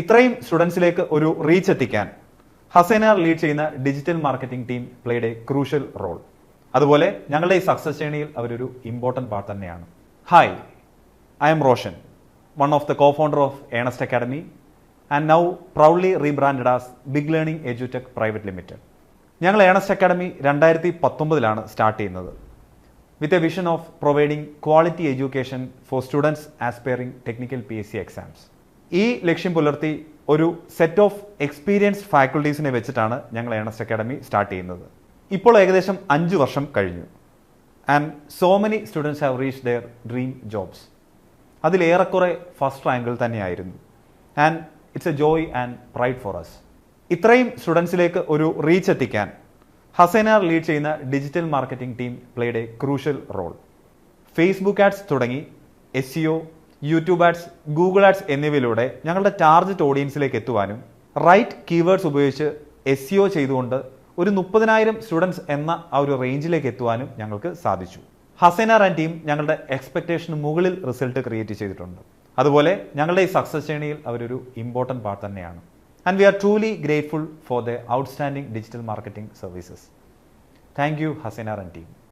ഇത്രയും സ്റ്റുഡൻസിലേക്ക് ഒരു റീച്ച് എത്തിക്കാൻ ഹസൈനാർ ലീഡ് ചെയ്യുന്ന digital marketing team played a crucial role. അതുപോലെ ഞങ്ങളുടെ ഈ സക്സസ് ജേണിയിൽ അവരൊരു ഇമ്പോർട്ടൻറ്റ് പാർട്ട് തന്നെയാണ്. Hi, I am Roshan, one of the co-founder of Earnest Academy and now proudly rebranded as Big Learning Edutech Private Limited. ഞങ്ങൾ Earnest Academy 2019 start ചെയ്യുന്നത് with a vision of providing quality education for students aspiring technical PSC exams. ഈ ലക്ഷ്യം പുലർത്തി ഒരു set of experienced ഫാക്കൽറ്റീസിനെ വെച്ചിട്ടാണ് ഞങ്ങൾ Earnest academy start ചെയ്യുന്നത്. ഇപ്പോൾ ഏകദേശം 5 വർഷം കഴിഞ്ഞു. And so many students have reach their dream jobs. അതിലേറെക്കുറെ ഫസ്റ്റ് റാങ്കിൽ തന്നെയായിരുന്നു. And it's a joy and pride for us. ഇത്രയും സ്റ്റുഡൻസിലേക്ക് ഒരു റീച്ച് എത്തിക്കാൻ ഹസൈനാർ ലീഡ് ചെയ്യുന്ന digital marketing team played a crucial role. Facebook ads തുടങ്ങി SEO, YouTube ads, Google ads എന്നിവയിലൂടെ ഞങ്ങളുടെ ടാർഗറ്റ് ഓഡിയൻസിലേക്ക് എത്തുവാനും റൈറ്റ് കീവേഡ്സ് ഉപയോഗിച്ച് SEO ചെയ്തുകൊണ്ട് ഒരു 30,000 സ്റ്റുഡൻസ് എന്ന ആ ഒരു റേഞ്ചിലേക്ക് എത്തുവാനും ഞങ്ങൾക്ക് സാധിച്ചു. ഹസൈനാർ ആൻഡ് ടീം ഞങ്ങളുടെ എക്സ്പെക്ടേഷന് മുകളിൽ റിസൾട്ട് ക്രിയേറ്റ് ചെയ്തിട്ടുണ്ട്. അതുപോലെ ഞങ്ങളുടെ ഈ സക്സസ് ജേണിയിൽ അവരൊരു ഇമ്പോർട്ടൻറ്റ് പാർട്ട് തന്നെയാണ്. And we are truly grateful for their outstanding digital marketing services. Thank you, Hasinar and team.